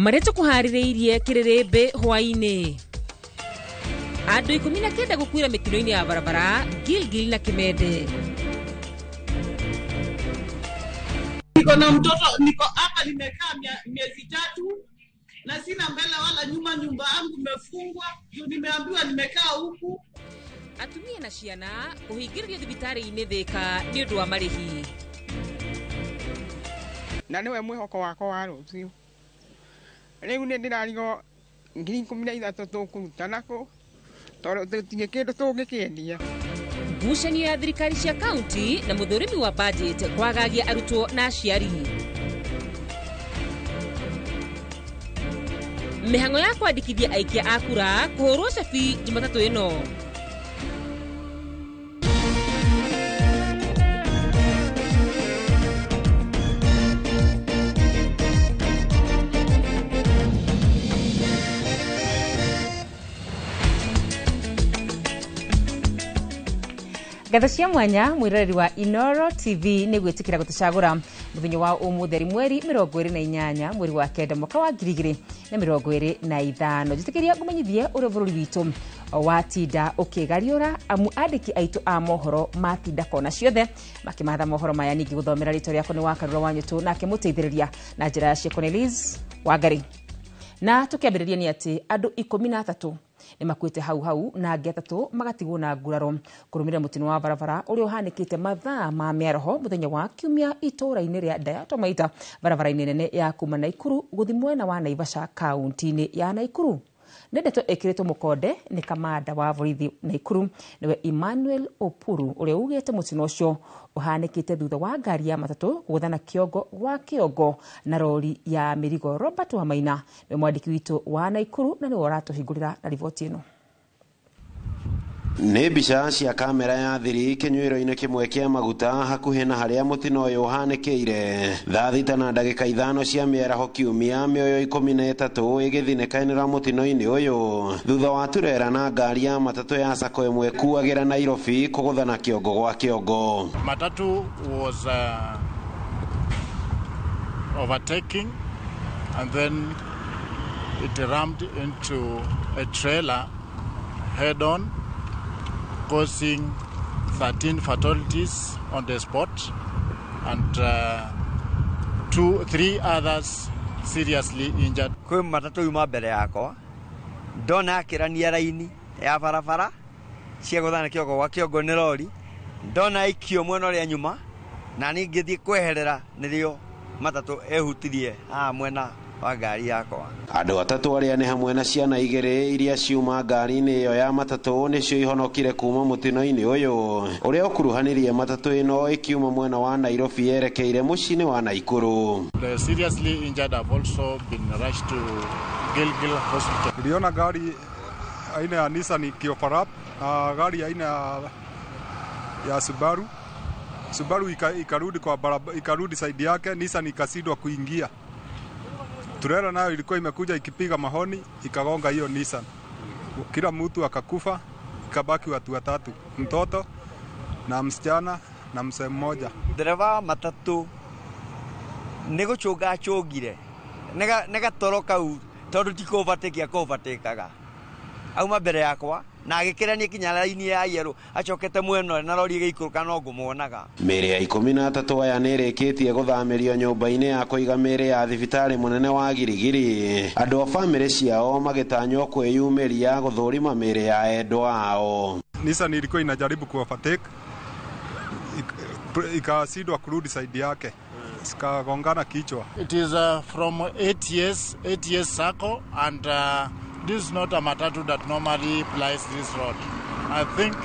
Mareto kuhaririirie kirerebe hwaini. Andu 19 gukwira mitino-ini ya barabara Gilgil na Kimende. Niko na mtoto, niko hapa nimekaa miezi 3 na sina mbele wala nyuma, nyumba yangu imefungwa. Nimeambiwa nimekaa huku. Atumia na ciana kuhingiririo thibitari-ini Thika ni undu wa marihi. Na niwe mwihoko wako wa rucio. Riu ni ndirarigo 13,000 tukuruta nako tondu tutinye kindu tungikiendia. Ngucanio ya thirikari cia kaunti na muthurimi wa budget kwagagia arutwo na aciari. Mihango ya kwandikithia aikia a kura kuhurwo cabi Jumatatu ino. Gatho cia mwanya mwiroreri wa Inoro TV ni gwitikira gutucagura muthenya wa umutheri mweri 28 mweri wa kenda mwaka wa 2025. Jitikiria ngumenyithie uri bururi witu watinda ukigariura amu andiki aitu a mohoro matinda kona ciothe makimatha mohoro maya ningi guthomera rito riako ni wakarura wanyutu nake muteithiriria na njira ya Cornelius Wangari. Na tukiambiriria ni ati andu 13 ni makwite hau na angi 3 magatigwo na nguraro kurumira mutino wa barabara uri uhanikite mathaa ma miaroho muthenya wa kiumia itura-ini ria Dayato Maita barabara-ini nene ya kuma Naikuru guthi mwena wa Naivasha kaunti-ini ya Naikuru. Ndeto ekiritwo mukonde ni kamanda wa borithi Naikuru niwe Emmanuel Opuru uri ugite mutino ucio uhanikite thutha wa ngari ya matatu guthana kiongo gwa kiongo na rori ya mirigo. Robert Wamaina ni mwandiki witu wa Naikuru na ni waratuhingurira na riboti ino. Nĩ mbica cia kamera ya thiri kinyuĩro-inĩ kimwe kia maguta hakuhĩ na harĩa mutino ũyũ ũhanĩkĩire thaa 6 na ndagĩka 5 cia mĩaraho kiumia mĩoyo 13 ĩgĩthinĩkanĩra mutino-inĩ ũyũ thutha wa turera na ngari ya matatu ya Sacco ĩmwe kuagĩra Nairobi kũgũthana kĩongo gwa kĩongo. Matatu was overtaking and then it rammed into a trailer head on, causing 13 fatalities on the spot and 3 others seriously injured. Kwa matatu yuma mbere yako ndona akirania raini ya barabara cia guthana kiongo gwa kiongo ni lori ndona ikio mwena ria nyuma na ningithie kweherera nirio matatu ehutirie mwena wa ngari yakwa. Andũ 3 arĩa nĩ hamwe na ciana 2 iria ciuma ngari-inĩ ĩyo ya matatu nĩcio ihonokire kuma mutino-inĩ ũyũ ũrĩa ũkuruhanirie matatu ĩno ikiuma mwena wa Nairobi yerekeire mũciĩ-inĩ wa Naikuru. The seriously injured have also been rushed to Gilgil Hospital. Niliona gari aina ya Nissan Kiofara na gari aina ya Subaru ikarudi kwa barabara, ikarudi side yake, Nissan ikasidwa kuingia. Turera nayo ilikuwa imekuja ikipiga mahoni ikagonga hiyo Nissan. Kila mtu akakufa, ikabaki watu 3, mtoto na msichana na mzee mmoja. Dereva matatu nego choga chogire nega toroka u tondu tiko overtake auma mbere yakwa na agikirania kinya raini ya yero acokete mweno na rori igikuruka no ngumuonaga. Mĩĩrĩ ya 13 aya nĩ ĩrĩkĩtie gũthamĩrio nyũmba-inĩ ya kũiga mĩĩrĩ ya thibitarĩ mũnene wa Girigiri. Andũ a bamĩrĩ ciao magĩtanywo kwĩyumĩria gũthũrima mĩĩrĩ ya endwa ao. Nissan ilikuwa inajaribu kuovertake ikasidwa kurudi side yake ikagongana kichwa. It is from 8 years Sacco and this is not a matatu that normally plies this road. I think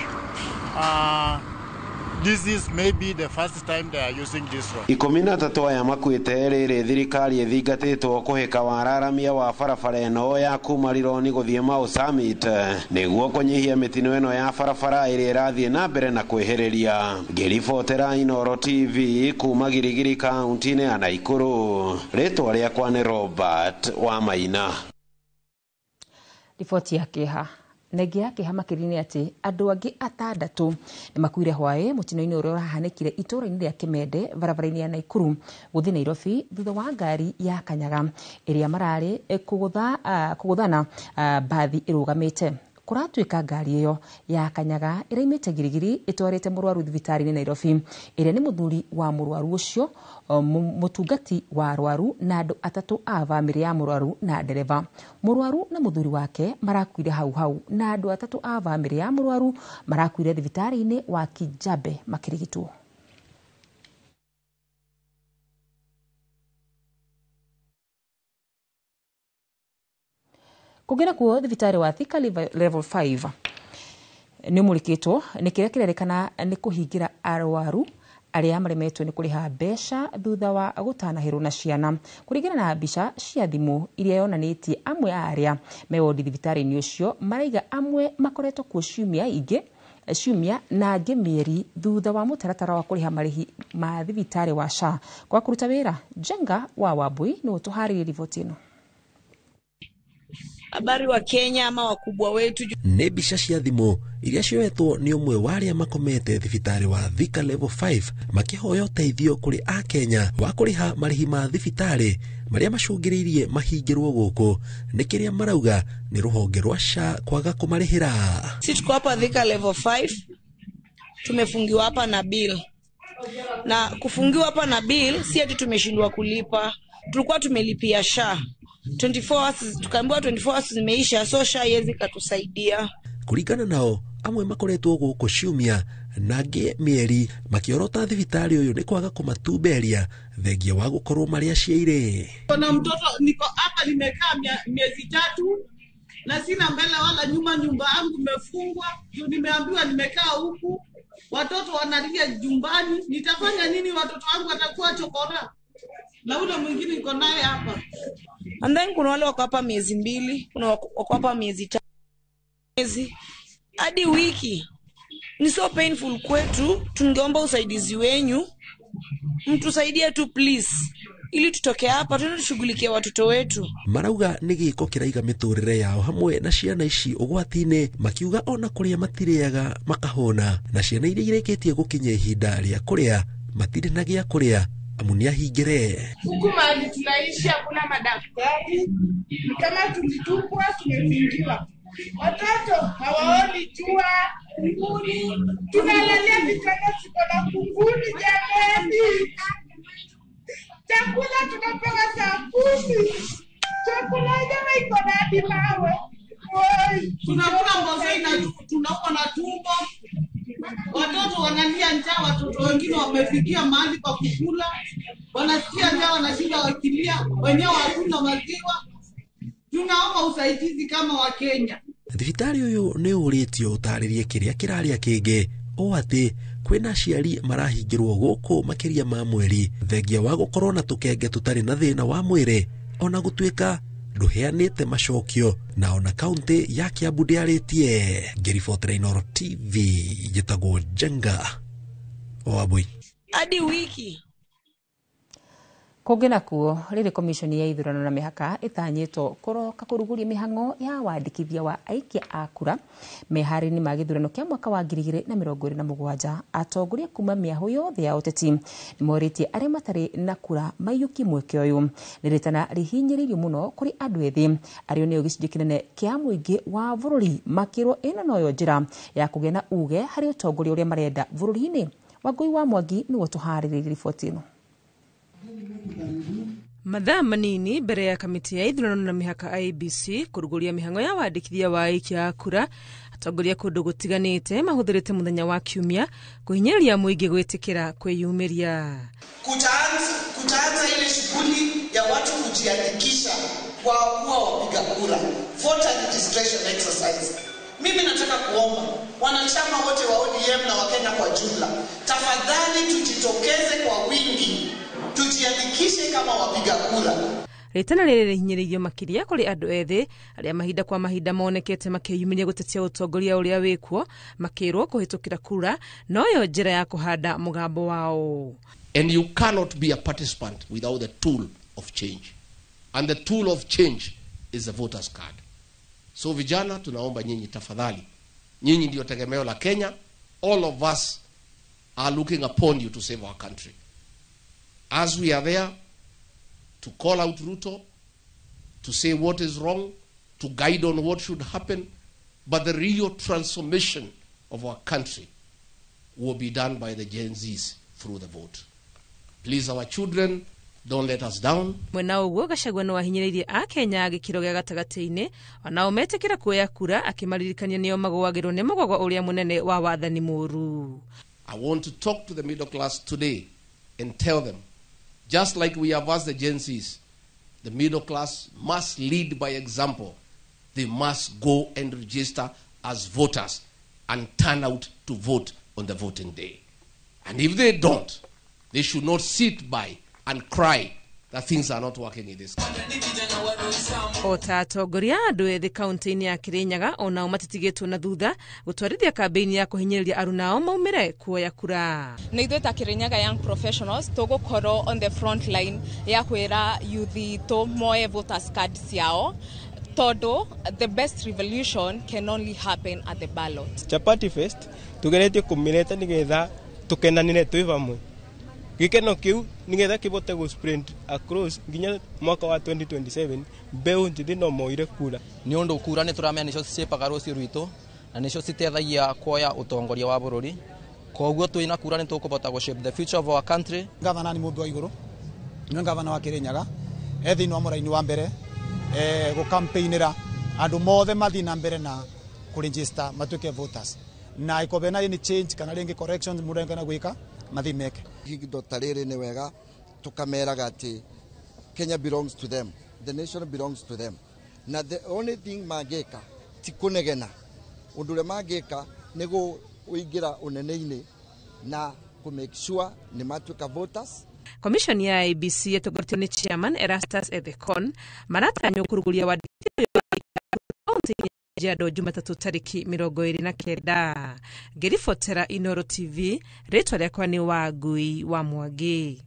this is maybe the first time they are using this road. 13 aya makuĩte rĩrĩ thirikari ĩthingatĩtwo kũhĩka wararamia wa barabara ĩno ya kuma Rironi gũthiĩ Mau Summit nĩguo kũnyihia mĩtino ĩno ya barabara ĩrĩa ĩrathiĩ na mbere na kwĩhĩrĩria. Ngĩribotera Inoro TV kuma Girigiri kaunti-inĩ ya Naikuru. Rĩtwa rĩakwa nĩ Robert Wamaina. Ripoti ya Keha. Negi yake hamakirini ati andu angi 6 nimakuire hwae mutino-ini uria urahanekire itura-ini ria Kimende barabara-ini ya Naikuru guthi Nairobi thutha wa ngari ya kanyaga iria marari kuguthana bathi irugamite. Kuratuika ngari iyo ya kanyaga iraimite girigiri itwarite murwaru thibitari-ini Nairobi iria ni muthuri wa murwaru ucio mutungati wa arwaru na andu 3 a family ya murwaru na dereva. Murwaru na muthuri wake marakuire hau na andu 3 a family ya murwaru marakuire thibitari-ini wa Kijabe makirigitwo. Kugena kuo thibitari wa Thika level 5 ni mulikitwo ni kiria kirerekana ni kuhingira arwaru aria maremetwo ni kuriha mbeca thutha wa gutanahirwo na ciana. Kuringana na mbica cia thimu iria yonanitie amwe aria mewodi thibitari-ini ucio maraiga amwe makoretwo kuo ciumia na angi mieri thutha wa mutaratara wa kuriha marihi ma thibitari wa SHA. Kwa kuruta wira Jenga wa Wambui ni utuhariri riboti ino. Habari wa Kenya ama wakubwa wetu. Nĩ mbica cia thimũ iria cioetwo nĩ ũmwe wa arĩa makomete thibitarĩ wa Thika level 5 makihoya ũteithio kũrĩ a Kenya wa kũrĩha marĩhi ma thibitarĩ marĩa macũngĩrĩirie mahingĩrwo gũkũ nĩ kĩrĩa marauga nĩ rũhonge rwa SHA kwaga kũmarĩhĩra. Sisi tuko hapa Thika level 5, tumefungiwa hapa na bill. Na kufungiwa hapa na bill si ati tumeshindwa kulipa, tulikuwa tumelipia SHA 24 hours, tukaambiwa 24 hours zimeisha, so SHA yezi katusaidia. Kuringana nao amwe makoretwo gũkũ ciumia na angĩ mieri makiorota thibitarĩ ũyũ nĩ kwaga kũmatumberia thengia wa gũkorwo marĩa ciaire. Kuna mtoto niko hapa nimekaa miezi 3 na sina mbele wala nyuma, nyumba yangu imefungwa. Nimeambiwa nimekaa huku, watoto wanalia jumbani, nitafanya nini? Watoto wangu watakuwa chokora na ule mwingine niko naye hapa. And then kuna wale wako hapa miezi 2, kuna wako hapa miezi 5 hadi wiki. Ni so painful kwetu, tungeomba usaidizi wenyu, mtusaidie tu please, ili tutoke hapa tuende tushughulikie watoto wetu. Marauga nĩ gĩko kĩraiga mĩtũrĩre yao hamwe na ciana ici ũgwati-inĩ, makiuga ona kũrĩa matirĩaga makahona na ciana iria irĩkĩtie gũkinya ihinda rĩa kũrĩa matirĩ na gĩa kũrĩa amunia hingere. Huku mahali tunaishi hakuna madaktari, kama tulitupwa tumefungiwa. Watoto hawaoni jua, kunguni, tunalalia vitanda siko na kunguni jamani. Chakula tunapewa saa 10. Chakula jamaa iko na hadi mawe. Tunakula mboga ina tunakuwa na tumbo. Watoto wanalia njaa, watoto wengine wamefikia mahali pa kukula. Wanasikia njaa wanashinda wakilia, wenyewe hakuna maziwa. Tunaomba usaidizi kama wa Kenya. Thibitarĩ ũyũ nĩ ũrĩtio ũtarĩrie kĩrĩa kĩrarĩa kĩngĩ o atĩ kwĩna aciari marahingĩrwo gũkũ makĩria ma mweri thengia wa gũkorwo na tũkenge tũtarĩ na thĩna wa mwĩrĩ, ona gũtuĩka ndũheanĩte macokio na ona kaunti ya Kiambu ndĩarĩtie. Ngĩribotera Inooro TV njĩtagwo Jenga wa Wambui. Hadi wiki kugena kuo riri komishoni ya ithurano na mihaka itanyitwo kuroka kuruguria mihango ya wandikithia wa aikia a kura meharini ma githurano kia mwaka wa 2027. Atongoria kuma miahu yothe ya uteti nimoritie aria matari na kura maiyuki mweke uyu riritana rihinyiririo muno kuri andu ethi ario ni gicunjĩ kinene kia muingi wa bururi makirwo ino noyo njira ya kugena uge hari utongoria uria marenda bururi-ini. Wangui wa Mwangi ni tuharĩrĩrie riboti ino. Mathaa manini mbere ya kamiti ya ithurano na mihaka IEBC kuruguria mihango ya wandikithia wa aikia a kura, atongoria kundu gutiganite mahuthirite muthenya wa Kiumia kuhinyĩrĩria muingi gwitikira kwiyumiria. Kutaanza ile shughuli ya watu kujiandikisha kwa kuwa wapiga kura, voter registration exercise. Mimi nataka kuomba wanachama wote wa ODM na Wakenya kwa jumla, tafadhali tujitokeze kwa wingi, tujiandikishe kama wapiga kura. Ritana rĩrĩ rĩhinyĩrĩirio makiria kuri andu ethi aria mahinda kwa mahinda monekete makiyumiria gutetia utongoria uria wikuo makirwo kuhitukira kura noyo njira ya kuhanda mugambo wao. And you cannot be a participant without the tool of change. And the tool of change is the voters card. So vijana, tunaomba nyinyi tafadhali, nyinyi ndio tegemeo la Kenya. All of us are looking upon you to save our country. As we are there to call out Ruto, to say what is wrong, to guide on what should happen, but the real transformation of our country will be done by the Gen Zs through the vote. Please, our children, don't let us down. Mwena uguo Gachagua no ahinyiriirie a Kenya gikiro gia gatagati-ini onao metikira kuoya kura akimaririkania nio magwagirwo ni mugwagwa uria munene wa wathani muru. I want to talk to the middle class today and tell them, just like we have asked the Gen Zs, the middle class must lead by example. They must go and register as voters and turn out to vote on the voting day. And if they don't, they should not sit by and cry that things are not working in this country. Otatongoria andu ethi kaunti-ini ya Kirinyaga onao matitigitwo na thutha gutwarithia kampeini ya kuhinyiriria arunao maumire kuoya kura. Na ithuĩ ta Kirinyaga young professionals tugukorwo on the front line ya kwira youth to moe voters card ciao. Todo, the best revolution can only happen at the ballot. Chapati Fest tugeretie kumireta nigetha tukenanire twi vamwe. Gikeno kiu nigetha kibote go sprint across nginya mwaka wa 2027 mbeu njithi no moire kura. Ni undu kura ni turamenya nicio cicepaga rucio rwitu na nicio citethagia kuoya utongoria wa bururi. Koguo twina kura ni tukubota go shape the future of our country. Gavana ni mundu wa iguru. Ni gavana wa Kirinyaga. Ethi no moraini wa mbere. Go campaignera andu mothe mathi na mbere na ku register matuke voters na ikobe na any change kana ringi corrections murenga na gwika mathi meke higido tarere ne wega tukamera gati Kenya belongs to them, the nation belongs to them. Na the only thing mageka tikunegena undure mageka nego uigira uneneine na ku make sure ni matuka voters. Commission ya IEBC yatogortio ni chairman Erastus Ethekon maratanywo kuruguria wa kaunti ya Kajiado Jumatatu tariki 29. Ngiribotera Inooro TV, ritwa riakwa ni Wangui wa Mwangi.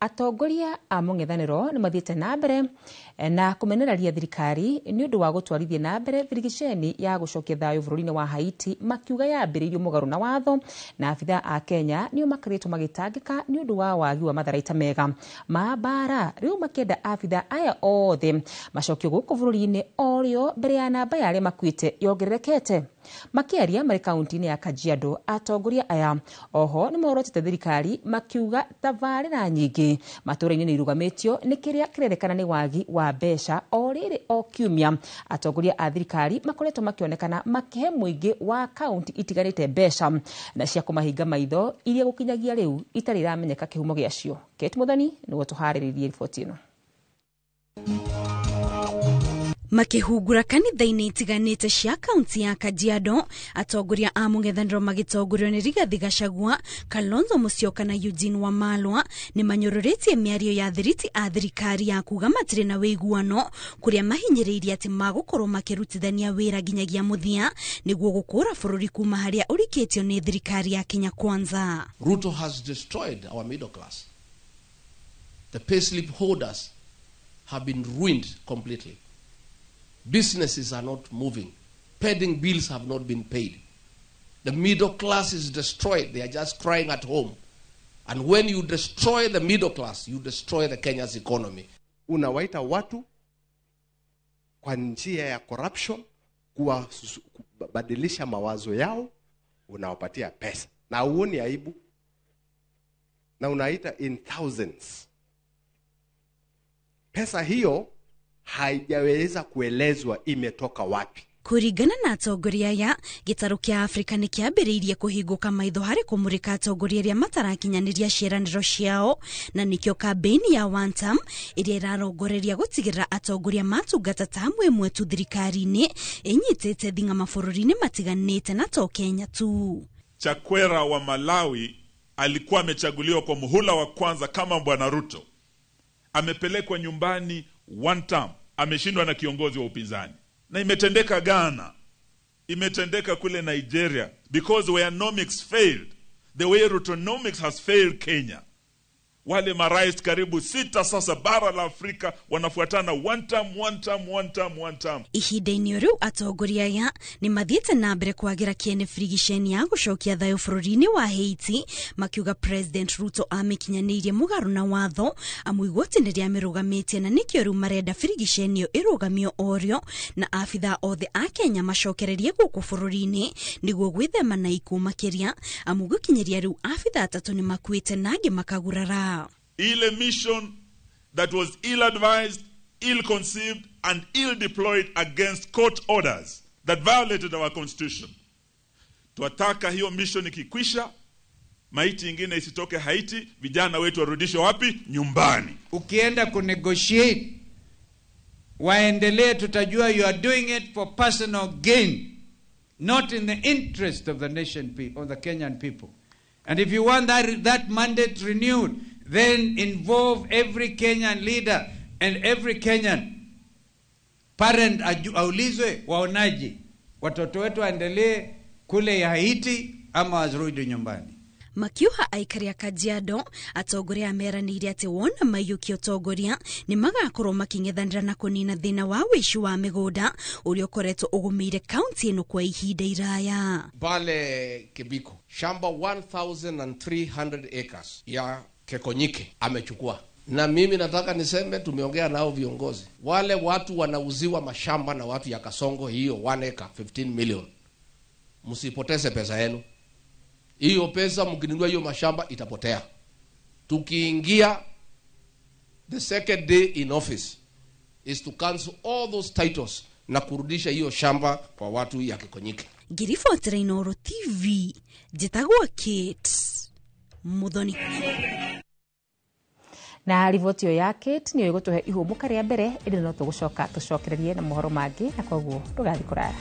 Atongoria a mung'ethaniro ni mathiete na mbere na kumenereria thirikari ni undu wa gutwarithia na mbere thirigiceni ya gucokia thayo bururi-ini wa Haiti makiuga yambiriirio mugaru na watho na afitha a Kenya nio makaritwo magitangika ni undu wa wagi wa matharaita mega ma bara riu makenda afitha aya othe macokio guku bururi-ini orio mbere ya namba ya aria makuite yongererekete. Makiaria mari kaunti-ini ya Kajiado atongoria aya oho ni morotete thirikari makiuga tabarira nyingi matura-ini ni irugamitio ni kiria kirerekana ni wagi wa besha oriri o kiumia. Atongoria a thirikari makoretwo makionekana makihe muingi wa kaunti itigarite besha na cia kumahinga maitho iria gukinyagia riu itari ramenyeka kihumo giacio. Kate Muthoni niwe tuhariririe riboti ino. Makihungura kanitha-ini itiganite cia kaunti ya Kajiado, atongoria a mung'ethaniro magitongorio ni Rigathi Gachagua, Kalonzo Musyoka na Eugene Wamalwa ni manyororetie miario ya thiriti a thirikari ya kuga matire na wiguano kuria mahinyiriirie ati magukorwo makirutithania wira ginyagia muthia niguo gukura bururi kuma haria urikitio ni thirikari ya Kenya Kwanza. Ruto has destroyed our middle class. The payslip holders have been ruined completely. Businesses are not moving. Pending bills have not been paid. The middle class is destroyed. They are just crying at home. And when you destroy the middle class, you destroy the Kenya's economy. Unawaita watu kwa njia ya corruption, kubadilisha mawazo yao, unawapatia pesa. Na uoni aibu. Na unaita in thousands. Pesa hiyo haijaweza kuelezwa imetoka wapi. Kuringana na atongoria ya gitaro kia Afrika ni kiambiriirie kuhinguka maitho hari kumurika atongoria aria matarakinyaniria ciiraniro ciao na nikio kampeni ya one term iria irarongoreria gutigirira atongoria matungata tamwe mwetu thirikari-ini inyitite thinga mabururi-ini matiganite na to Kenya tu. Chakwera wa Malawi alikuwa amechaguliwa kwa muhula wa kwanza kama Bwana Ruto. Amepelekwa nyumbani one term, ameshindwa na kiongozi wa upinzani. Na imetendeka Ghana, imetendeka kule Nigeria, because Weanomics failed, the way Rutonomics has failed Kenya. Wale marais karibu 6 sasa bara la Afrika wanafuatana one term. Ihinda-inĩ riu atongoria aya ni mathiĩte na mbere kwagira kiene frigisheni ya gucokia thayo bũrũri-inĩ wa Haiti, makiuga President Ruto amikinyanĩirie mũgarũ na watho amu igoti nĩ rĩamĩrũgamĩtie na nĩkĩo rĩu marenda frigisheni ĩyo ĩrũgamio orĩo na afitha othe a Kenya macokererie gũkũ bũrũri-inĩ nĩguo gwĩthema na ikuũ makĩria amu gũkinyĩria rĩu afitha 3 nĩ makuĩte na angĩ makagurara. Ile mission that was ill-advised, ill-conceived, and ill-deployed against court orders that violated our constitution. Tuataka hiyo mission ikikwisha, maiti ingine isitoke Haiti, vijana wetu warudishwe wapi? Nyumbani. Ukienda kunegotiate, waendelee, tutajua you are doing it for personal gain, not in the interest of the nation people, of the Kenyan people. And if you want that mandate renewed, then involve every Kenyan leader and every Kenyan parent aulizwe waonaje watoto wetu waendelee kule ya Haiti ama wazirudi nyumbani. Makiuha aikari a Kajiado atongoria ameranĩire atĩ wona maiyũkia ũtongoria nĩ magakorwo making'ethanĩra na kũnina thĩna wa wĩici wa mĩgũnda ũrĩa ũkoretwo ũgũmĩire kaunti ĩno kwa ihinda iraya. Pale Kibiko shamba 1300 acres ya Kekonyike amechukua. Na mimi nataka niseme, tumeongea nao viongozi. Wale watu wanauziwa mashamba na watu ya Kasongo, hiyo 1 acre 15 million. Msipoteze pesa yenu. Hiyo pesa mkinunua hiyo mashamba itapotea. Tukiingia, the second day in office is to cancel all those titles na kurudisha hiyo shamba kwa watu ya Kekonyike. Ngiribotera Inooro TV, njĩtagwo Kate Muthoni. Na riboti yo ya Kate niyo ĩgũtũhe ihũmũka rĩa mbere, ĩrĩ no tũgũcoka tũcokererie na mohoro mangĩ, na koguo ndũgathi kũraya.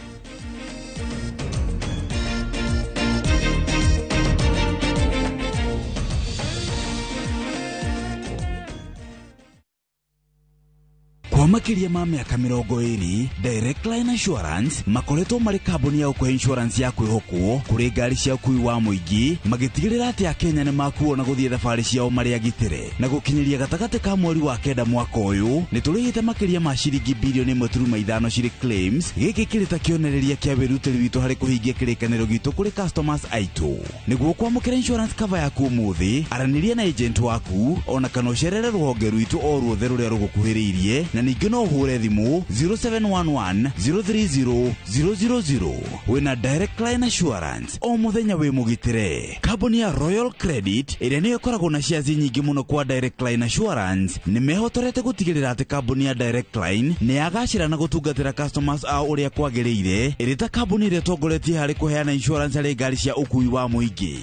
Kwa makiria ma miaka 20, Direct Line Assurance makoretwo marĩ kambuni ya gũkũhe insurance ya kwĩhokwo kũrĩ ngari cia ũkui wa mũingĩ, magĩtigĩrĩra atĩ Akenya nĩ makuona gũthiĩ thabarĩ ciao marĩ agitĩre. Na gũkinyĩria gatagatĩ ka mweri wa 9 mwaka ũyũ, nĩ tũrĩhĩte makiria ma ciringi bilioni 1.5 cirĩ claims, gĩkĩ kĩrĩ ta kĩonereria kĩa wĩrutĩri witũ harĩ kũhingia kĩrĩkanĩro gitũ kũrĩ customers aitũ. Nĩguo kwamũkĩra insurance cover yaku ũmũthĩ, aranĩria na agent waku ona kana ũcerere rũhonge rwitũ o ruothe rũrĩa rũgũkuhĩrĩirie, na ningĩ no ũhũre thimũ 0711 030 000. Wĩna Direct Line Assurance, o mũthenya wĩ mũgitĩre. Kambuni ya Royal Credit ĩrĩa nĩyo ĩkoragwo na shares nyingĩ mũno kwa Direct Line Assurance nĩ mehotorete gũtigĩrĩra atĩ kambuni ya Direct Line nĩ yagacĩra na gũtungatĩra customers ao ũrĩa kwagĩrĩire, ĩrĩ ta kambuni ĩrĩa tongoretie harĩ kũheana insurance harĩ ngari cia ũkui wa mũingĩ.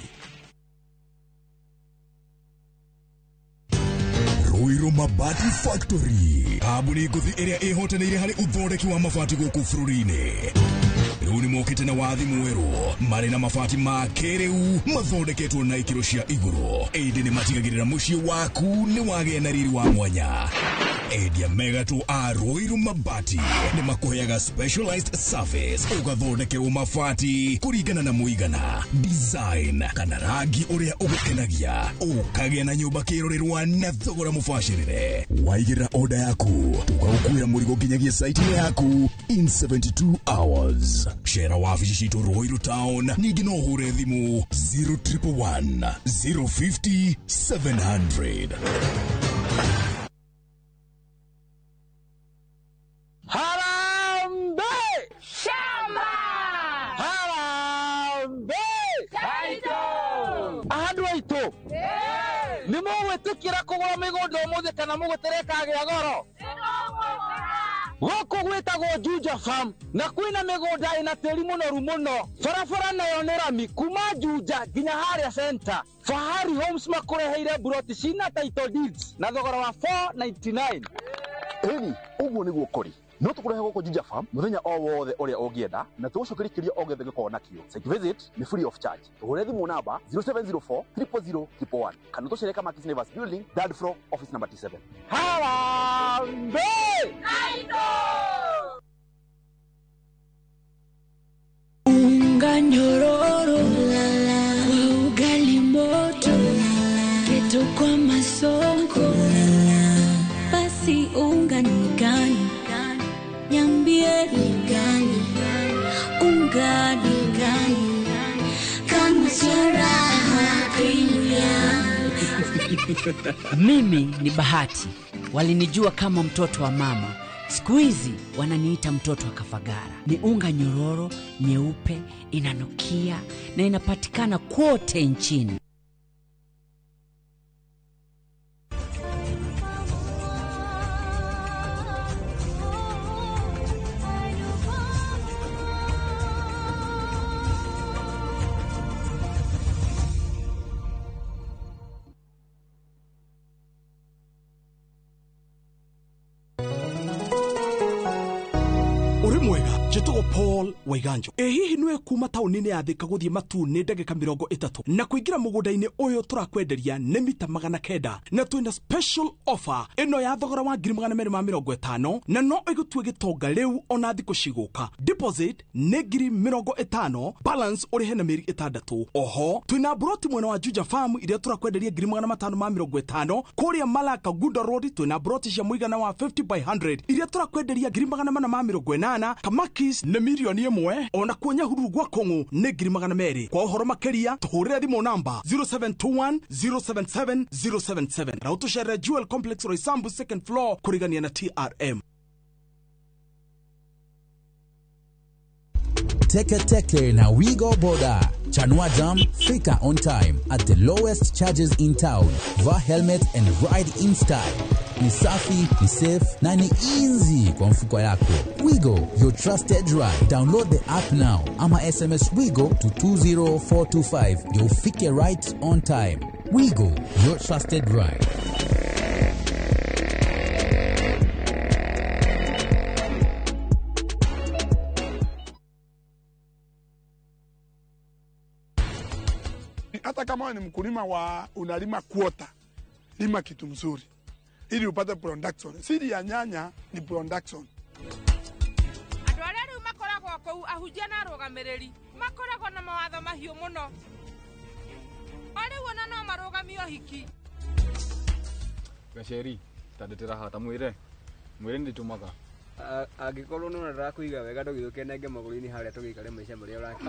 Ruiru Mabati Factory, kambuni nguthi ĩrĩa ĩhotanĩire harĩ ũthondeki wa mabati gũkũ bũrũri-inĩ. Rĩu nĩ mokĩte na wathi mwerũ marĩ na mabati ma kĩrĩu mathondeketwo na ikĩro cia igũrũ. Ĩndĩ nĩ matigagĩrĩra mũciĩ waku nĩ wagĩa na riri wa mwanya. Endia megatũ a Ruiru Mabati nĩ makũheaga specialized service, ũgathondekerwo mabati kũringana na mũigana, design kana rangi ũrĩa ũgũkenagia, ũkagĩa na nyũmba kĩrorerwa na thogora mũbacĩrĩre. Waigĩrĩra order yaku, tũgagũkuĩra mũrigo nginyagia site yaku in 72 hours. Cera wabici citũ Ruiru Town, ningĩ no ũhũre thimũ 0111 050 700. Harambe! Shamba! Harambe! Kaito! Ahandu aitu! Ni mũgwĩtĩkĩra kũgũra mĩgũnda ũmũthĩ kana mũgũtereka goro? Gũkũ gwĩtagwo Juja Farm na kwĩna mĩgũnda ĩna tĩri mũnoru mũno. Barabara nayo nĩ rami kuma Juja nginya harĩa center. Fahari Homes makũreheire buroti cina title deeds na thogora wa 499. Eni, ũguo nĩguo kũrĩ. No tũkũrehe gũkũ Juja Farm mũthenya o wothe ũrĩa ũngĩenda na tũgũcokeria kĩrĩa o gĩothe gĩkorwo nakĩo. Site visit nĩ free of charge. Tũhũre thimũ namba 0704 000 111 kana tũcere Kamakis Naivas Building, third floor, office number 27. Harambe! Kaito! Unga nyororo wa ugali moto, keto kwa maso gani kama sio raha dunia. Mimi ni Bahati, walinijua kama mtoto wa mama. Siku hizi wananiita mtoto wa Kafagara. Ni unga nyororo, nyeupe, inanukia na inapatikana kote nchini. Jitugo Paul Waiganjo. Hihi nwe kuma taunini ya Thika guthie Matune ndagika 30 na kuingira mugundaini uyu turakwenderia ni mita 900 na twina special offer ino ya thogora wa 250 na no igutue gitonga riu ona thiku ciguka. Deposit ni 50, balance uri hena miri 6. Oho twina broti mwena wa Juja Farm iria turakwenderia 550 kuria Malaka Gunda Road. Twina broti cia muigana wa 50 by 100 iria turakwenderia 480 Kamaki na milioni 1 ona kuonya hururu gwa Kongo ne 200. Kwa uhoro makeria tuhurire thimo namba 0721 077 077 na utushere Jewel Complex Roysambu 2nd floor kurigania na TRM. Teke na Wigo Boda. Chanua Jam, fika on time at the lowest charges in town. Va helmet and ride in style. Ni safi, ni safe, na ni easy kwa mfuko yako. Wigo, your trusted ride. Download the app now. Ama SMS Wigo to 20425. You'll fike right on time. Wigo, your trusted ride. Hata kama ni mkulima wa unalima quota, lima kitu mzuri ili upate production. Siri ya nyanya ni production. Adwale ru makoragwo kou ahujia na rugamiriri makoragwo na mawatho mahiu muno. Ari wona no marugamio hiki. Gasheri tandetera hata mwire nditumaga agikorwo no narakuiga wega ndogithuke nenge maguri-ini haria tugikare maisha maria uraki.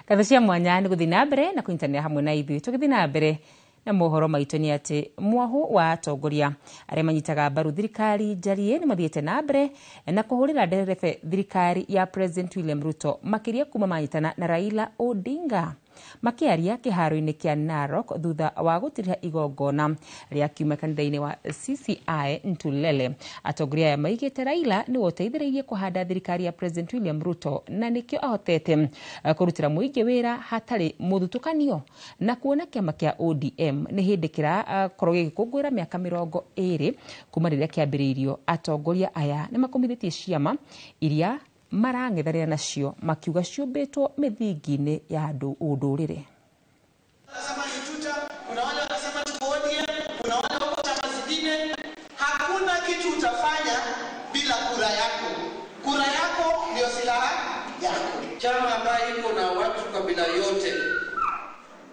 Katho cia mwanya ni guthi na mbere na kuintanira hamwe na ithui tugithi na mbere na mohoro maitu ni ati mwahu wa atongoria aria manyitaga mbaru thirikari njarie ni mathiete na mbere na kuhurira nderebe thirikari ya President William Ruto makiria kuma manyitana na Raila Odinga makiaria kiharo-ini kia Narok thutha wa gutiriha igongona ria kiuma kanitha-ini wa CCI Ntulele. Atongoria ya maigite Raila ni woteithiririe kuhanda thirikari ya President William Ruto na nikio ahotete kurutira muingi wira hatari muthutukanio na kuona kiama kia ODM ni hindi kira korwo gikungwira miaka 20 kuma riria kiambiriirio. Atongoria aya ni makomithitie ciama iria marang'ethanira nacio makiuga ciumbitwo mithingi-ini ya andu undurire. Wanasema Ituta, kuna wale wanasema tukodia, kuna wale wako chama zingine. Hakuna kitu utafanya bila kura yako. Kura yako ndio silaha yako. Chama ambaye iko na watu kabila yote,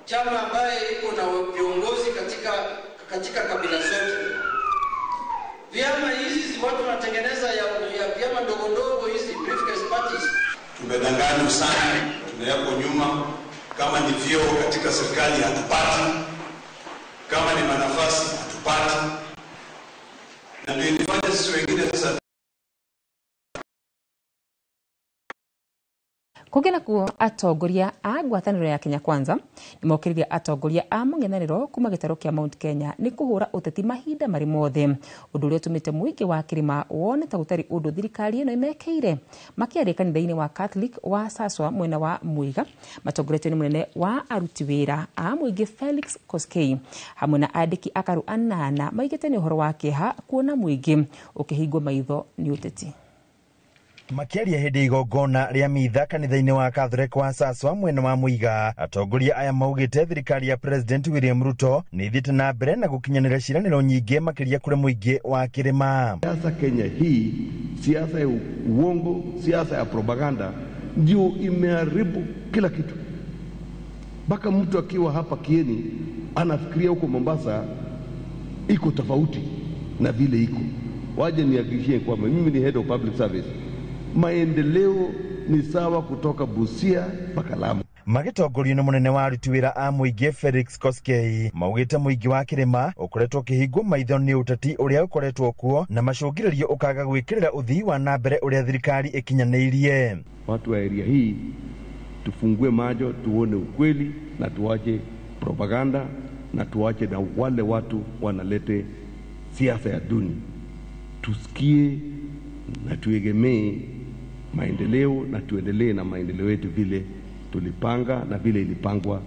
chama ambaye iko na viongozi katika kabila zote. Vyama hizi watu wanatengeneza ya vyama ndogo ndogo hizi briefcase parties. Tumedanganywa sana, tunayako nyuma. Kama ni vyeo katika serikali hatupati, kama ni manafasi hatupati, na ndio inafanya sisi wengine sasa. Kugena kuo atongoria a ngwataniro ya Kenya Kwanza ni mokiririe atongoria a mung'ethaniro kuma gitaro kia Mount Kenya ni kuhura uteti mahinda mari mothe undu uria utumite muingi wa kirima wone ta gutari undu thirikari ino imekeire. Makiaria kanitha-ini wa Catholic wa Saswa mwena wa Muiga matongoretio ni munene wa aruti wira a muingi Felix Koskei hamwe na andiki akaru anana maigite ni uhoro wa kiha kuona muingi ukihingwo maitho ni uteti. Makiaria hindi igongona ria mitha kanitha-ini wa Catholic wa Saswa mwena wa Muiga, atongoria aya maugite thirikari ya President William Ruto ni ithiite na mbere na gukinyanira ciraniro nyingi makiria kuri muingi wa Kirima. Siasa Kenya hii, siasa ya uongo, siasa ya propaganda ndio imeharibu kila kitu. Baka mtu akiwa hapa Kieni anafikiria huko Mombasa iko tofauti na vile iko. Waje nihakikishie kwamba mimi ni head of public service. Maendeleo ni sawa kutoka Busia mpaka Lamu. Magitongorio ni munene wa aruti wira a muingi Felix Koskei maugite muingi wa Kirima ukoretwo kihingwo maitho ni uteti uria ukoretwo kuo na macungiririo ukaga gwikirira uthii wa na mbere uria thirikari ikinyaniirie. Watu wa area hii tufungue macho, tuone ukweli na tuache propaganda na tuache na wale watu wanalete siasa ya duni. Tusikie na tuegemee maendeleo na tuendelee na maendeleo yetu vile tulipanga na vile ilipangwa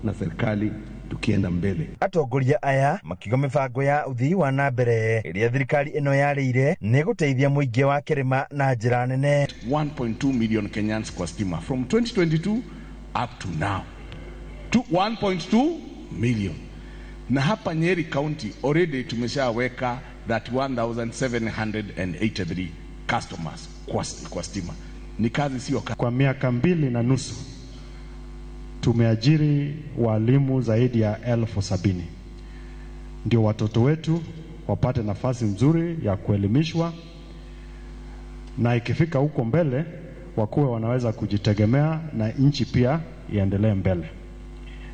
na serikali tukienda mbele. Atongoria aya makiuga mibango ya uthii wa na mbere iria thirikari ino yarĩire ni guteithia muingi wa Kirima na njira nene. 1.2 million Kenyans kwa stima from 2022 up to now to 1.2 million. Na hapa Nyeri County already tumeshaweka that 1783 customers kwa stima. Ni kazi sio kazi. Kwa miaka 2.5 tumeajiri walimu zaidi ya 70,000 ndio watoto wetu wapate nafasi nzuri ya kuelimishwa, na ikifika huko mbele wakuwe wanaweza kujitegemea na nchi pia iendelee mbele.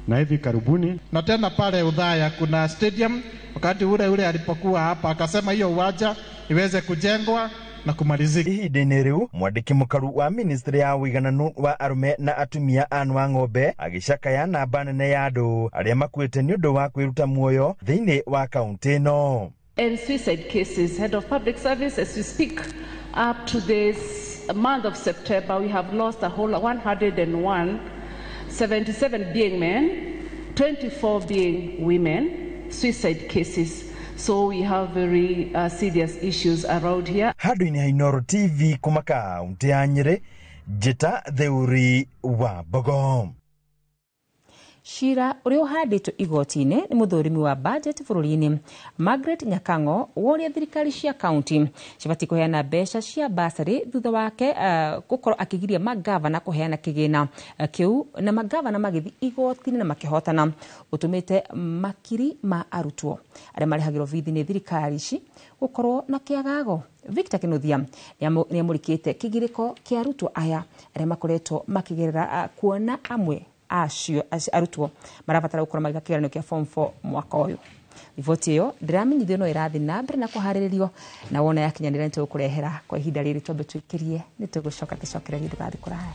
Na hivi karibuni na tena pale Udhaya kuna stadium, wakati ule alipokuwa hapa akasema hiyo uwanja iweze kujengwa na kumalizika. Ihinda-inĩ riu mwandiki mukaru wa ministry ya wigananu wa arume na atumia Anne Wang'ombe agicakaya namba nene ya andu aria makuite ni undu wa kwiruta muoyo thiini wa kaunti ino. And suicide cases, head of public service, as we speak, up to this month of September, we have lost a whole 101, 77 being men, 24 being women, suicide cases. So we have very serious issues around here. Handu-ini ha Inooro TV kuma kaunti ya Nyeri, Njita Theuri wa Bogo. Shira uria uhanditwo igoti-ini ni muthurimi wa budget bururi-ini Margaret Nyakango woria thirikari cia county cibati kuheana mbeca cia basari thutha wake gukorwo akigiria magavana kuheana kigina kiu na magavana magithi igoti-ini na makihotana utumite makiri ma arutwo aria marihagirwo bithi ni thirikari ici gukorwo na kiagago. Victor Kinuthia ni amurikite kigiriko kia arutwo aya aria makoretwo makigerera kuona amwe acio arutwo marabatara gukora magiga kigeranio kia form 4 mwaka uyu. Riboti iyo ndiramenyithio no irathi na mbere na kuhariririo na wona yakinyanira nito kurehera kwa ihinda riri twambe twikirie nitugucoka tucokererie ndigathi kuraya.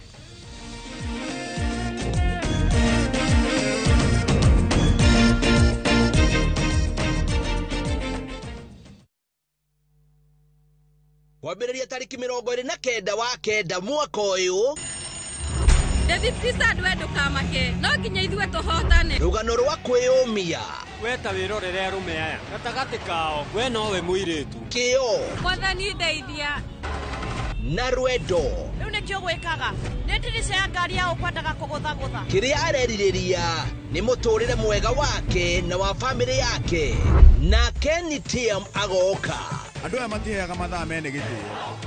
Wambĩrĩria tariki 29 wa kenda mwaka uyu David Krista ndwendo kamake no nginya ithuĩ tũhotane. Rũgano rwa kwĩyũmia weta wĩrorere arũme aya gatagatĩ kao we nowe mũirĩtu kĩo Mwathani ndeithia na rwendo. Rĩu nĩkĩo gwĩkaga nĩ ndirica ya ngari ya ũkwendaga kũgũthagũtha. Kĩrĩa arerirĩria nĩ mũtũrĩre mwega wake na wa bamĩrĩ yake na Kenny Tiam agoka. Andũ aya matiheaga mathaa mene gĩtĩo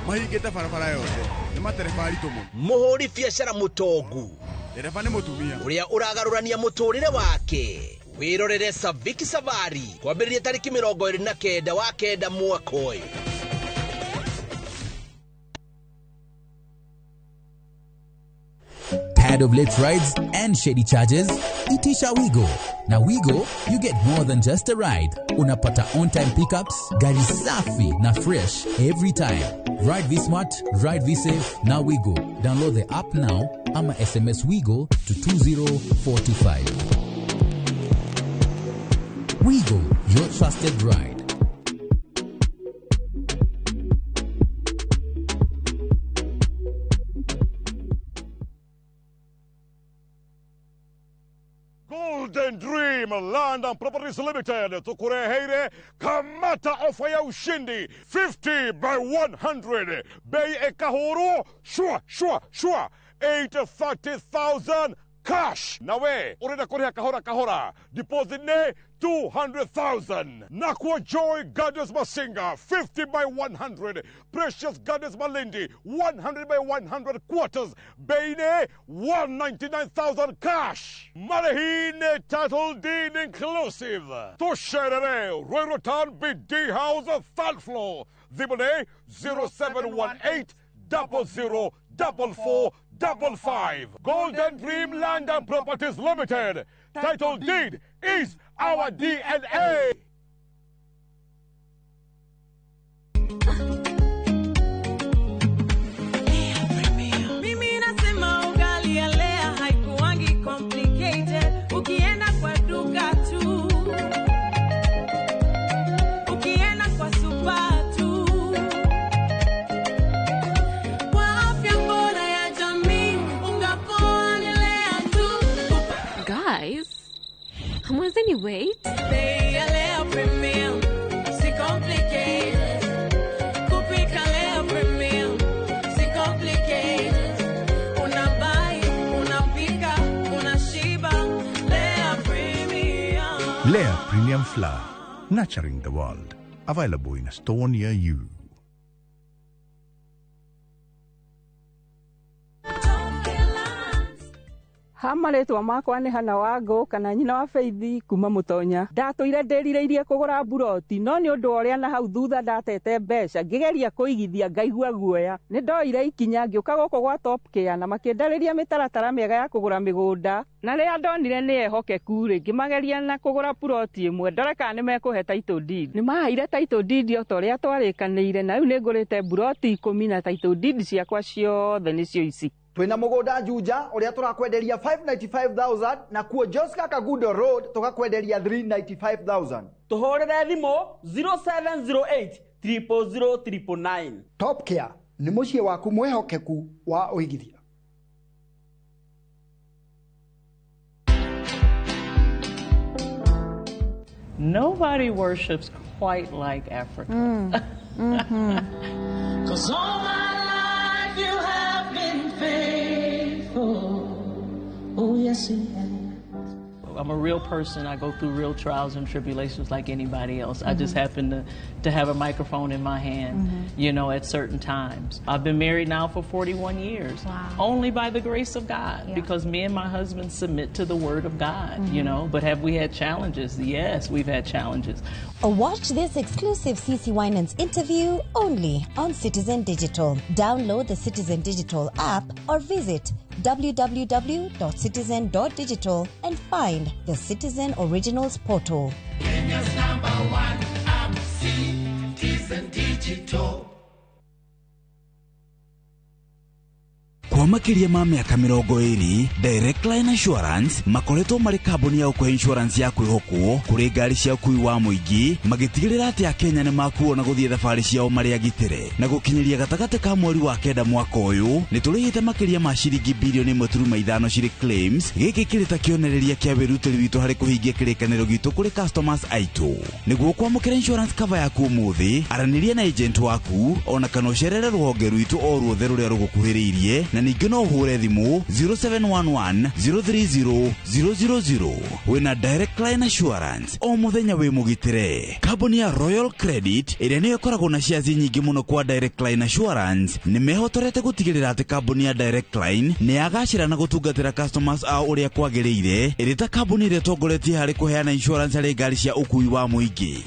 mahingĩte barabara yothe nĩ matereba aritũ mũno. Mũhũri biacara mũtongu ndereba nĩ mũtumia ũrĩa ũragarũrania mũtũrĩre wake. Wĩrorere Saviki Savari kwambĩrĩria tariki 29 wa kenda mwaka ũyũ. Tired of late rides and shady charges? Itisha Wigo. Now Wigo, you get more than just a ride. Unapata on-time pickups, gari safi na fresh every time. Ride V-Smart, ride V-Safe, now Wigo. Download the app now, ama SMS Wigo to 20425. Wigo, your trusted ride. Golden Dream. Dream Land and Properties Limited tukureheire kamata ofa ya ushindi 50 by 100 bei ekahuru shua 830,000 cash. Nawe urenda kuriha kahora deposit ne 200,000. Nakwa Joy Gardens Masinga 50 by 100. Precious Gardens Malindi 100 by 100 quarters. Beine 199,000 cash. Malahine title deed inclusive. Tosherere Roy Rotan BD House third floor. Dibone 0718 004455. Golden Dream Land and Properties Limited. Title deed is our DNA. Mimi nasema ugali ya Lea haikuwangi complicated. Ukienda kwa duka tu, ukienda kwa supa tu, kwa afya bora ya jamii ungapoa ni Lea tu. Guys, was any wait? They are Lea Premium, si complicated. Kupika Lea Premium, si complicated. Unabai, unapika, unashiba. Lea Premium. Lea Premium Flour, nurturing the world. Available in a store near you. Hamaretwa makwa ni Hana Wangu kana nyina wa Feithi kuma Mutonya. Ndatũire ndĩrirĩirie kũgũra buroti no nĩ ũndũ ũrĩa na hau thutha ndatete mbeca ngĩgeria kũigithia ngaigua guoya. Nĩ ndoire ikinya ngĩũka gũkũ gwa Top Care na makĩndarĩria mĩtaratara mĩega ya kũgũra mĩgũnda. Na rĩrĩa ndonire nĩ ehokeku rĩ ngĩmageria na kũgũra buroti ĩmwe ndore kana nĩ mekũhe title deed. Nĩ maheire title deed o ta ũrĩa twarĩkanĩire na rĩu nĩ ngũrĩte buroti 10 na title deed ciakwa ciothe nĩcio ici. Twina mugunda Juja uria turakwenderia 595,000 na kuo Joska Kagudo Road tukakwenderia 395,000. Tuhorere thimo 0708 0000999. Top Care ni muciĩ waku mwehokeku wa uigithia. Nobody worships quite like Africa. Cause all my life you have been faithful. Oh yes, it has. I'm a real person. I go through real trials and tribulations like anybody else. I just happen to have a microphone in my hand, you know, at certain times. I've been married now for 41 years. Wow. Only by the grace of God, because me and my husband submit to the word of God, you know. But have we had challenges? Yes, we've had challenges. Watch this exclusive CeCe Winans interview only on Citizen Digital. Download the Citizen Digital app or visit www.citizen.digital and find the Citizen Originals portal. Kenya's #1 app, Citizen Digital. Kwa makiria ma miaka 20 Direct Line Assurance makoretwo mari kambuni ya ukwe insurance ya kwihokwo kuri ngari cia ukui wa muingi magitigirira ati Akenya ni makuona guthie thabari ciao mari agitire na gukinyiria gatagate ka mweri wa kenda mwaka uyu ni turihite makiria ma ciringi bilioni 1.5 ciri claims giki kirita kionereria kia wirutiri witu hari kuhingia kirikaniro gitu kuri customers aitu niguo kwamukira insurance cover yaku umuthi araniria na agent waku ona kana ucerere ruhonge rwitu o ruothe ruria rugukuhiriirie na ningĩ no uhure thimu 0711 030 000 wina Direct Line Assurance o muthenya wi mugitire. Kambuni ya Royal Credit ĩrĩa nĩyo ĩkoragwo na shares nyingĩ mũno kwa Direct Line Assurance nĩ mehotorete gũtigĩrĩra atĩ kambuni ya Direct Line nĩ yagacĩra na gũtungatĩra customers ao ũrĩa kwagĩrĩire ĩrĩ ta kambuni ĩrĩa ĩtongoretie harĩ kũheana insurance harĩ ngari cia ũkui wa mũingĩ.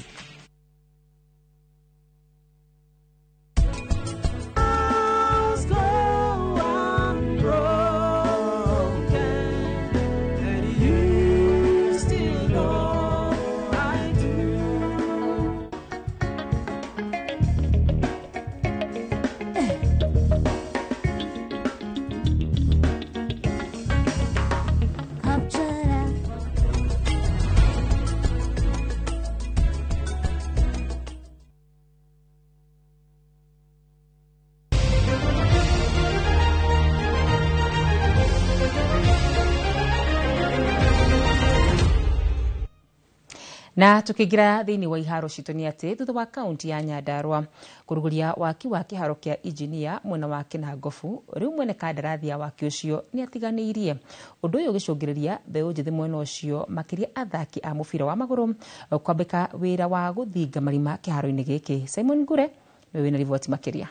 Na tukigira thiini wa iharo citũ nĩ atĩ thutha wa kaunti ya Nyandarua kũrugũria waki wa kĩharo kĩa injinia mwena wa Kinangofu, rĩu mwene kandarathi ya waki ũcio nĩ atiganĩirie. Ũndũ ũyũ ũgĩcũngĩrĩria mbeũ njĩthĩ mwena ũcio makĩria athaki a mũbira wa magũrũ kwambĩka wĩra wa gũthinga marima kĩharo-inĩ gĩkĩ. Simon Ngure nĩwe wĩna riboti makĩria.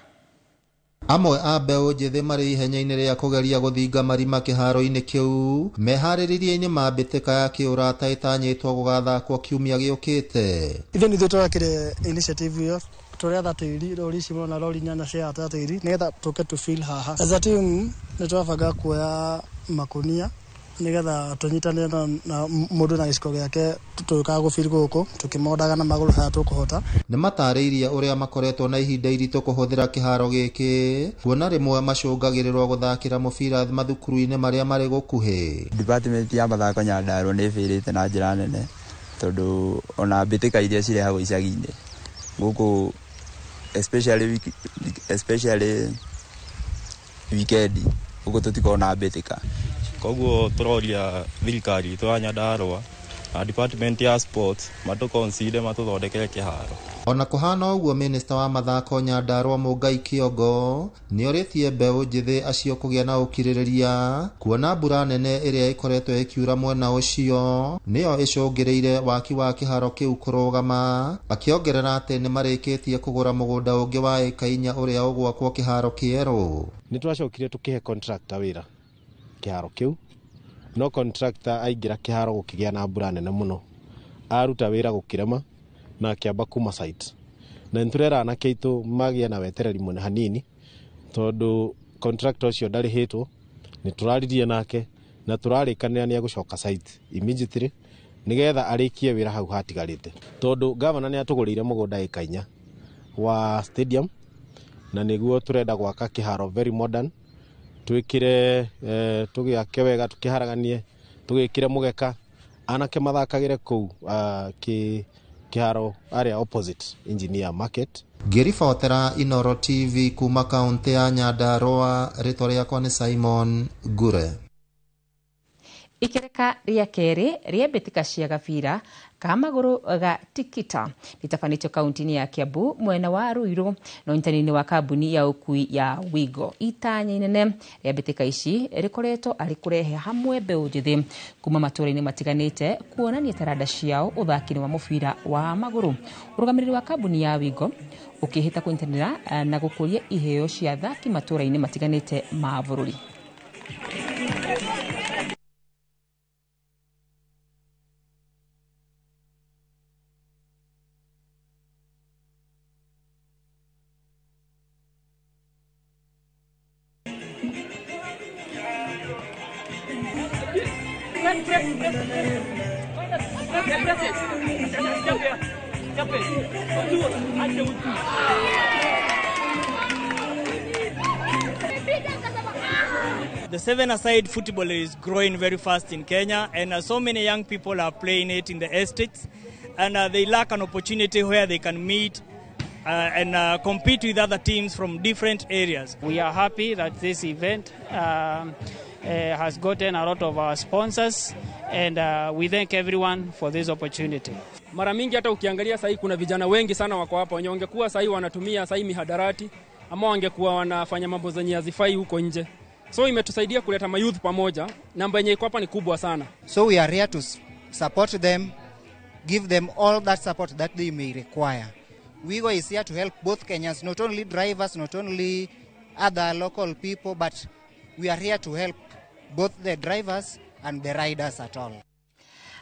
Amwe a mbeũ njĩthĩ marĩ ihenya-inĩ rĩa kũgeria gũthinga marima kĩharo-inĩ kĩu meharĩrĩria-inĩ ma mbĩtĩka ya kĩũrata ĩtanyĩtwo gũgathakwo kiumia gĩũkĩte. Ithuĩ nĩ tũtwakire initiative ĩyo tũretha tĩri rori ici na rori nyanya cia ata tĩri nĩgetha tũke to feel haha. As a team nĩ twabanga kuoya makunia nĩgetha tũnyitanĩre na mũndũ na gĩciko gĩake tũkaga gũfeel gũkũ tũkĩmondaga na magũrũ haya tũkũhota. Nĩ matarĩirie ũrĩa makoretwo na ihinda iritũ kũhũthĩra kĩharo gĩkĩ kuona rĩmwe macũngagĩrĩrwo gũthakĩra mũbira mathukuru-inĩ marĩa marĩ gũkuhĩ. Department ya mathako Nyandarua nĩ ĩbĩrĩte na njĩra nene tondũ ona mbĩtĩka iria cirehagwo icagi-inĩ gũkũ especially weekend gũkũ tũtikoragwo na mbĩtĩka. Koguo tũroria thirikari itũ ya Nyandarua na department ya sports matũkonside matũthondekere kĩharo. Ona kũhana ũguo minista wa mathako Nyandarua Mũngai Kĩongo nĩ orĩtie mbeũ njĩthĩ acio kũgĩa na ũkirĩrĩria kuona mbura nene ĩrĩa ĩkoretwo ĩkiura mwena ũcio nĩyo ĩcũngĩrĩire waki wa kĩharo kĩu kũrũgama, akĩongerera atĩ nĩ marĩkĩtie kũgũra mũgũnda ũngĩ wa ĩka 4 ũrĩa ũgwakwo kĩharo kĩerũ. Nĩ twacokire tũkĩhe contractor wĩra kĩharo kĩu, no contractor aingĩra kĩharo gũkĩgĩa na mbura nene mũno, aruta wĩra gũkĩrema na akĩamba kuma site. Na nĩtũrera anake aitũ magĩe na wetereri mũnene hanini tondũ contractor ũcio ndarĩhĩtwo, nĩ tũraririe nake na tũrarĩkanĩra nĩ egũcoka site immediately nĩgetha arĩkie wĩra hau hatigarĩte. Tondũ governor nĩ atũgũrĩire mũgũnda ĩka 4 wa stadium na nĩguo tũrenda gwaka kĩharo very modern, twĩkire tũgĩake wega tũkĩharaganie tũgĩkire mũgeka anake mathakagĩre kũu kĩharo area opposite Engineer Market. Ngĩribotera Inoro TV kuma kaunti ya Nyandarua, rĩtwa rĩakwa nĩ Simon Ngure. Ikereka rĩa kerĩ rĩa mbĩtĩka cia gabira ka magũrũ ga Tikita rĩtabanĩtio kaunti-inĩ ya Kiambu mwena wa Ruiru na ũnyitanĩri wa kambuni ya ũkui ya Wigo. Itanya inene rĩa mbĩtĩka ici rĩkoretwo arĩ kũrehe hamwe mbeũ njĩthĩ kuma matũũra-inĩ matiganĩte kuonania taranda ciao ũthaki-inĩ wa mũbira wa magũrũ. Ũrũgamĩrĩri wa kambuni ya Wigo ũkĩhĩta kũnyitanĩra na gũkũria iheo cia athaki matũũra-inĩ matiganĩte ma bũrũri. The 7-a-side football is growing very fast in Kenya, and so many young people are playing it in the estates, and they lack an opportunity where they can meet and compete with other teams from different areas. We are happy that this event has gotten a lot of our sponsors, and we thank everyone for this opportunity. Mara mingi hata ukiangalia sasa kuna vijana wengi sana wako hapa wenye wangekuwa sasa wanatumia sasa mihadarati ama wangekuwa wanafanya mambo zenye hazifai huko nje. So imetusaidia kuleta mayouth pamoja, namba yenye iko hapa ni kubwa sana. So we are here to support them, give them all that support that they may require. Wigo is here to help both Kenyans, not only drivers, not only other local people, but we are here to help both the drivers and the riders at all.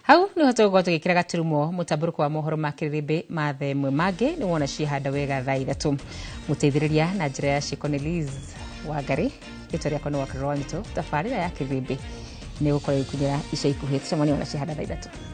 Hau nĩ hoto gũkorwo tũgĩkĩra gaturumo mũtambũrũko wa mohoro ma kĩrĩrĩmbĩ ma thaa ĩmwe mangĩ nĩ wona cihanda wega thaa 3 mũteithĩrĩria na njĩra ya Cornelius Wangari rĩtwa rĩakwa nĩ Wakarũra Wanyitũ tabarĩra ya kĩrĩrĩmbĩ nĩ gũkorwo ĩkunyĩra ica ikuhĩ tũcemanie wona cihanda thaa 3.